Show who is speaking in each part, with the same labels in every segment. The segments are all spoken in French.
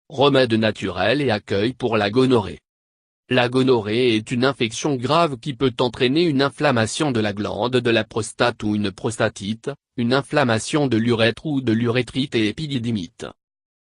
Speaker 1: remède naturel et accueil pour la gonorrhée. La gonorrhée est une infection grave qui peut entraîner une inflammation de la glande de la prostate ou une prostatite, une inflammation de l'urètre ou de l'urétrite et épididymite.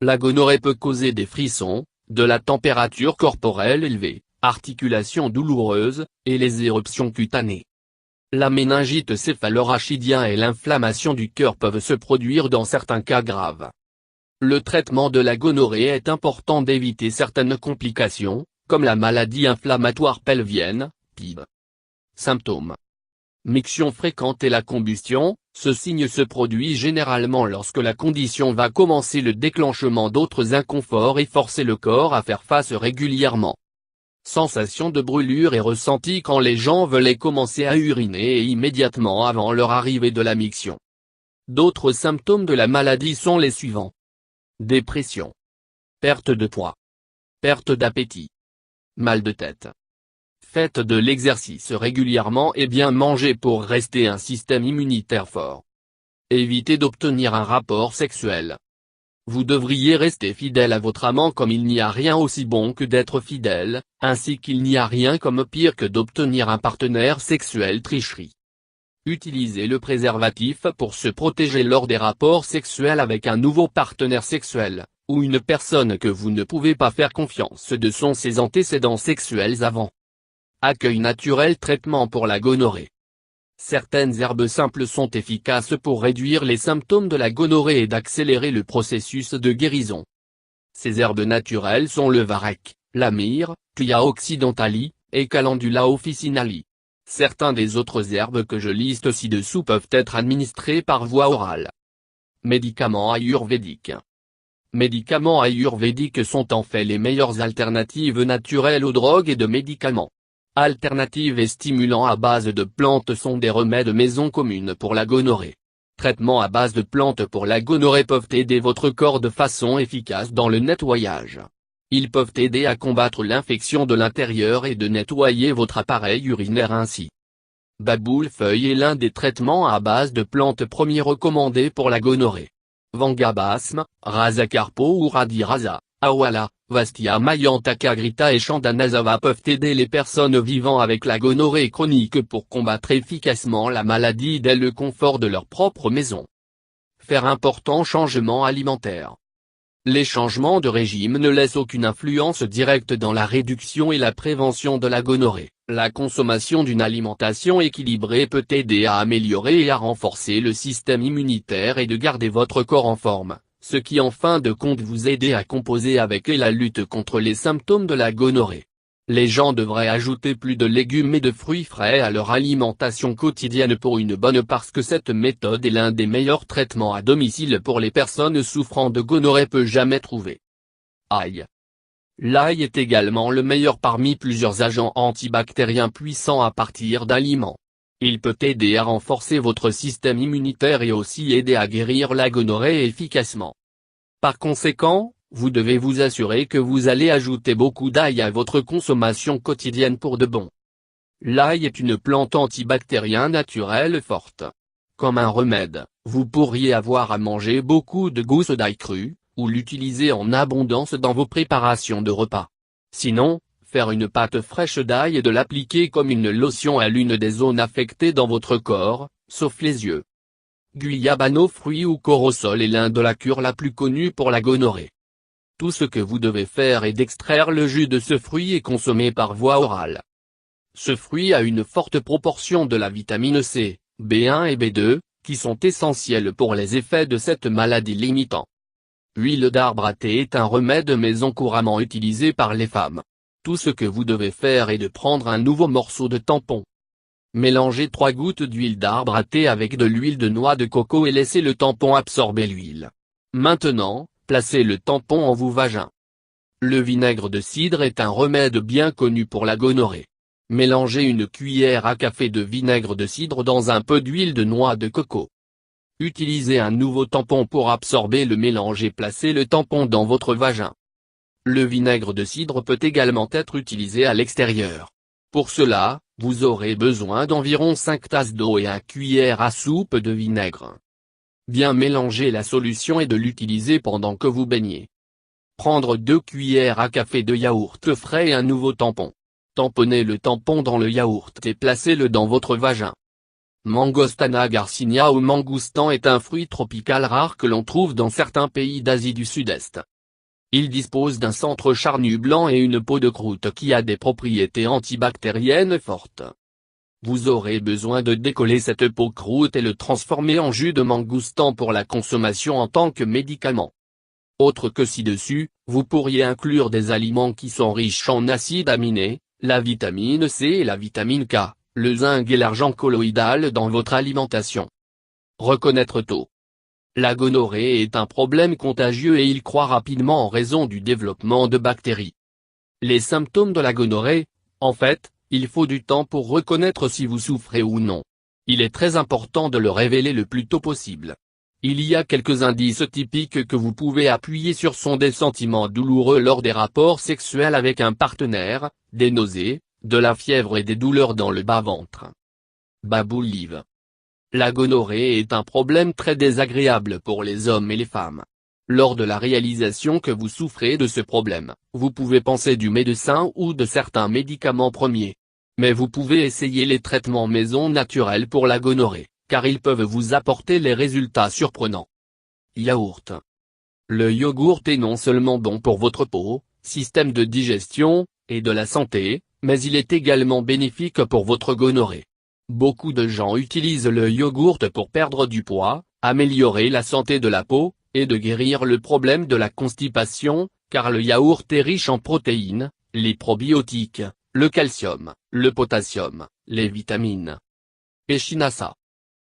Speaker 1: La gonorrhée peut causer des frissons, de la température corporelle élevée, articulations douloureuses, et les éruptions cutanées. La méningite céphalorachidien et l'inflammation du cœur peuvent se produire dans certains cas graves. Le traitement de la gonorrhée est important d'éviter certaines complications, comme la maladie inflammatoire pelvienne, PIB. Symptômes. Miction fréquente et la combustion, ce signe se produit généralement lorsque la condition va commencer le déclenchement d'autres inconforts et forcer le corps à faire face régulièrement. Sensation de brûlure est ressentie quand les gens veulent commencer à uriner et immédiatement avant leur arrivée de la miction. D'autres symptômes de la maladie sont les suivants. Dépression. Perte de poids. Perte d'appétit. Mal de tête. Faites de l'exercice régulièrement et bien manger pour rester un système immunitaire fort. Évitez d'obtenir un rapport sexuel. Vous devriez rester fidèle à votre amant comme il n'y a rien aussi bon que d'être fidèle, ainsi qu'il n'y a rien comme pire que d'obtenir un partenaire sexuel tricherie. Utilisez le préservatif pour se protéger lors des rapports sexuels avec un nouveau partenaire sexuel, ou une personne que vous ne pouvez pas faire confiance de ses antécédents sexuels avant. Accueil naturel. Traitement pour la gonorrhée. Certaines herbes simples sont efficaces pour réduire les symptômes de la gonorrhée et d'accélérer le processus de guérison. Ces herbes naturelles sont le varech, la myrrhe, Clia occidentali, et Calendula officinali. Certains des autres herbes que je liste ci-dessous peuvent être administrés par voie orale. Médicaments ayurvédiques. Médicaments ayurvédiques sont en fait les meilleures alternatives naturelles aux drogues et de médicaments. Alternatives et stimulants à base de plantes sont des remèdes maison communs pour la gonorrhée. Traitements à base de plantes pour la gonorrhée peuvent aider votre corps de façon efficace dans le nettoyage. Ils peuvent aider à combattre l'infection de l'intérieur et de nettoyer votre appareil urinaire ainsi. Baboule-feuille est l'un des traitements à base de plantes premiers recommandés pour la gonorrhée. Vangabasme, Rasacarpo ou Radirasa, Awala, Vastia Mayantacagrita et Chandanasava peuvent aider les personnes vivant avec la gonorrhée chronique pour combattre efficacement la maladie dès le confort de leur propre maison. Faire important changement alimentaire. Les changements de régime ne laissent aucune influence directe dans la réduction et la prévention de la gonorrhée. La consommation d'une alimentation équilibrée peut aider à améliorer et à renforcer le système immunitaire et de garder votre corps en forme, ce qui en fin de compte vous aider à composer avec la lutte contre les symptômes de la gonorrhée. Les gens devraient ajouter plus de légumes et de fruits frais à leur alimentation quotidienne pour une bonne parce que cette méthode est l'un des meilleurs traitements à domicile pour les personnes souffrant de gonorrhée peut jamais trouver. Ail. L'ail est également le meilleur parmi plusieurs agents antibactériens puissants à partir d'aliments. Il peut aider à renforcer votre système immunitaire et aussi aider à guérir la gonorrhée efficacement. Par conséquent, vous devez vous assurer que vous allez ajouter beaucoup d'ail à votre consommation quotidienne pour de bon. L'ail est une plante antibactérienne naturelle forte. Comme un remède, vous pourriez avoir à manger beaucoup de gousses d'ail cru, ou l'utiliser en abondance dans vos préparations de repas. Sinon, faire une pâte fraîche d'ail et de l'appliquer comme une lotion à l'une des zones affectées dans votre corps, sauf les yeux. Guyabano fruit ou corosol est l'un de la cure la plus connue pour la gonorrhée. Tout ce que vous devez faire est d'extraire le jus de ce fruit et consommer par voie orale. Ce fruit a une forte proportion de la vitamine C, B1 et B2, qui sont essentiels pour les effets de cette maladie limitant. Huile d'arbre à thé est un remède maison couramment utilisé par les femmes. Tout ce que vous devez faire est de prendre un nouveau morceau de tampon. Mélangez 3 gouttes d'huile d'arbre à thé avec de l'huile de noix de coco et laissez le tampon absorber l'huile. Maintenant, placez le tampon en vos vagins. Le vinaigre de cidre est un remède bien connu pour la gonorrhée. Mélangez une cuillère à café de vinaigre de cidre dans un peu d'huile de noix de coco. Utilisez un nouveau tampon pour absorber le mélange et placez le tampon dans votre vagin. Le vinaigre de cidre peut également être utilisé à l'extérieur. Pour cela, vous aurez besoin d'environ 5 tasses d'eau et 1 cuillère à soupe de vinaigre. Bien mélanger la solution et de l'utiliser pendant que vous baignez. Prendre 2 cuillères à café de yaourt frais et un nouveau tampon. Tamponnez le tampon dans le yaourt et placez-le dans votre vagin. Mangostana garcinia ou mangoustan est un fruit tropical rare que l'on trouve dans certains pays d'Asie du Sud-Est. Il dispose d'un centre charnu blanc et une peau de croûte qui a des propriétés antibactériennes fortes. Vous aurez besoin de décoller cette peau croûte et le transformer en jus de mangoustan pour la consommation en tant que médicament. Autre que ci-dessus, vous pourriez inclure des aliments qui sont riches en acides aminés, la vitamine C et la vitamine K, le zinc et l'argent colloïdal dans votre alimentation. Reconnaître tôt. La gonorrhée est un problème contagieux et il croît rapidement en raison du développement de bactéries. Les symptômes de la gonorrhée, en fait, il faut du temps pour reconnaître si vous souffrez ou non. Il est très important de le révéler le plus tôt possible. Il y a quelques indices typiques que vous pouvez appuyer sur sont des sentiments douloureux lors des rapports sexuels avec un partenaire, des nausées, de la fièvre et des douleurs dans le bas-ventre. Baboulive. La gonorrhée est un problème très désagréable pour les hommes et les femmes. Lors de la réalisation que vous souffrez de ce problème, vous pouvez penser du médecin ou de certains médicaments premiers. Mais vous pouvez essayer les traitements maison naturels pour la gonorrhée, car ils peuvent vous apporter les résultats surprenants. Yaourt. Le yogourt est non seulement bon pour votre peau, système de digestion, et de la santé, mais il est également bénéfique pour votre gonorrhée. Beaucoup de gens utilisent le yogourt pour perdre du poids, améliorer la santé de la peau, et de guérir le problème de la constipation, car le yaourt est riche en protéines, les probiotiques, le calcium, le potassium, les vitamines. Echinacea.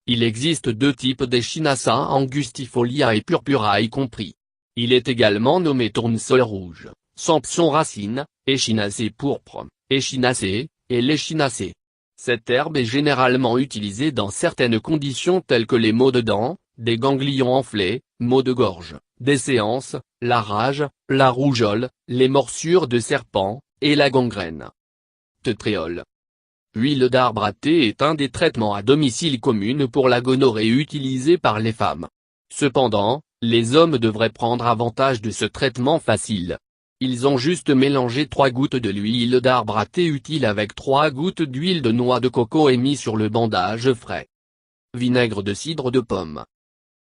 Speaker 1: Il existe 2 types d'Echinacea, angustifolia et purpura y compris. Il est également nommé tournesol rouge, Samson racine, Echinacée pourpre, Echinacée, et l'Echinacée. Cette herbe est généralement utilisée dans certaines conditions telles que les maux de dents, des ganglions enflés, maux de gorge, des séances, la rage, la rougeole, les morsures de serpent, et la gangrène. Tétréol. Huile d'arbre à thé est un des traitements à domicile communs pour la gonorrhée utilisés par les femmes. Cependant, les hommes devraient prendre avantage de ce traitement facile. Ils ont juste mélangé 3 gouttes de l'huile d'arbre à thé utile avec 3 gouttes d'huile de noix de coco et mis sur le bandage frais. Vinaigre de cidre de pomme.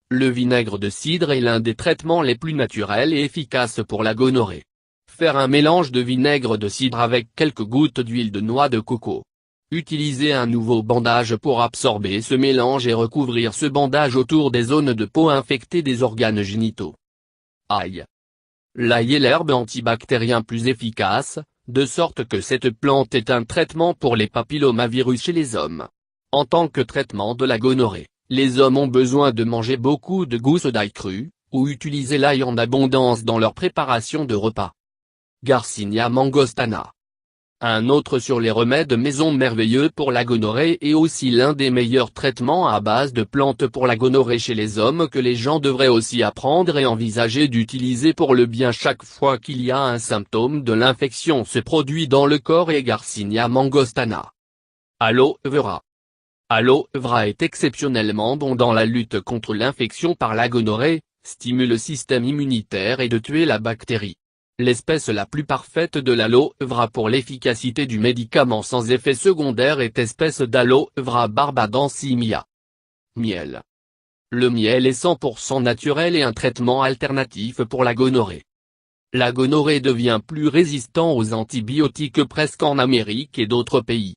Speaker 1: Le vinaigre de cidre est l'un des traitements les plus naturels et efficaces pour la gonorrhée. Faire un mélange de vinaigre de cidre avec quelques gouttes d'huile de noix de coco. Utilisez un nouveau bandage pour absorber ce mélange et recouvrir ce bandage autour des zones de peau infectées des organes génitaux. Ail. L'ail est l'herbe antibactérien plus efficace, de sorte que cette plante est un traitement pour les papillomavirus chez les hommes. En tant que traitement de la gonorrhée, les hommes ont besoin de manger beaucoup de gousses d'ail cru, ou utiliser l'ail en abondance dans leur préparation de repas. Garcinia mangostana. Un autre sur les remèdes maison merveilleux pour la gonorrhée et aussi l'un des meilleurs traitements à base de plantes pour la gonorrhée chez les hommes que les gens devraient aussi apprendre et envisager d'utiliser pour le bien chaque fois qu'il y a un symptôme de l'infection se produit dans le corps et Garcinia mangostana. Aloe vera. Aloe vera est exceptionnellement bon dans la lutte contre l'infection par la gonorrhée, stimule le système immunitaire et de tuer la bactérie. L'espèce la plus parfaite de l'aloe vera pour l'efficacité du médicament sans effet secondaire est espèce d'aloe vera barbadensimia. Miel. Le miel est 100% naturel et un traitement alternatif pour la gonorrhée. La gonorrhée devient plus résistant aux antibiotiques presque en Amérique et d'autres pays.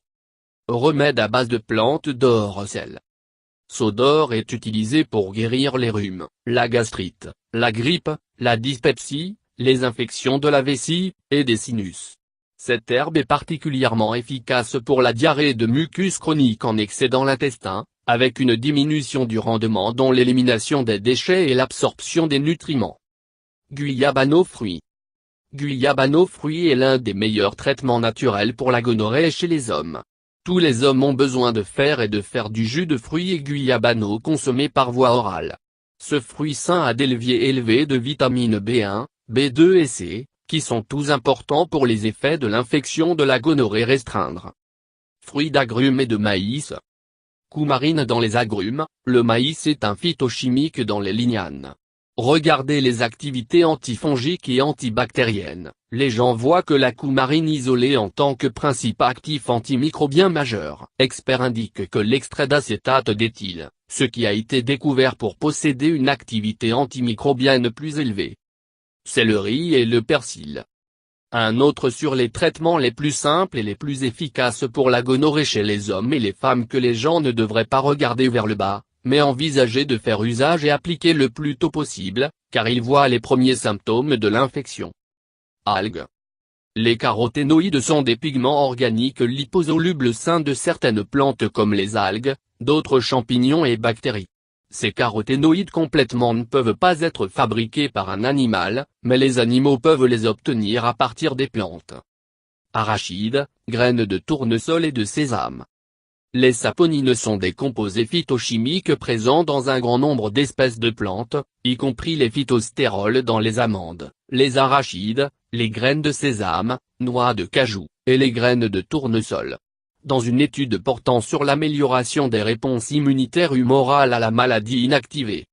Speaker 1: Remède à base de plantes d'or-sel. Saut d'or est utilisé pour guérir les rhumes, la gastrite, la grippe, la dyspepsie, les infections de la vessie, et des sinus. Cette herbe est particulièrement efficace pour la diarrhée de mucus chronique en excès dans l'intestin, avec une diminution du rendement dont l'élimination des déchets et l'absorption des nutriments. Guyabano fruit. Guyabano fruit est l'un des meilleurs traitements naturels pour la gonorrhée chez les hommes. Tous les hommes ont besoin de fer et de faire du jus de fruits et guyabano consommé par voie orale. Ce fruit sain a des leviers élevés de vitamine B1, B2 et C, qui sont tous importants pour les effets de l'infection de la gonorrhée restreindre. Fruits d'agrumes et de maïs. Coumarine dans les agrumes, le maïs est un phytochimique dans les lignanes. Regardez les activités antifongiques et antibactériennes. Les gens voient que la coumarine isolée en tant que principe actif antimicrobien majeur. Experts indiquent que l'extrait d'acétate d'éthyle, ce qui a été découvert pour posséder une activité antimicrobienne plus élevée. C'est le riz et le persil. Un autre sur les traitements les plus simples et les plus efficaces pour la gonorrhée chez les hommes et les femmes que les gens ne devraient pas regarder vers le bas, mais envisager de faire usage et appliquer le plus tôt possible, car ils voient les premiers symptômes de l'infection. Algues. Les caroténoïdes sont des pigments organiques liposolubles sains de certaines plantes comme les algues, d'autres champignons et bactéries. Ces caroténoïdes complètement ne peuvent pas être fabriqués par un animal, mais les animaux peuvent les obtenir à partir des plantes. Arachides, graines de tournesol et de sésame. Les saponines sont des composés phytochimiques présents dans un grand nombre d'espèces de plantes, y compris les phytostérols dans les amandes, les arachides, les graines de sésame, noix de cajou, et les graines de tournesol. Dans une étude portant sur l'amélioration des réponses immunitaires humorales à la maladie inactivée,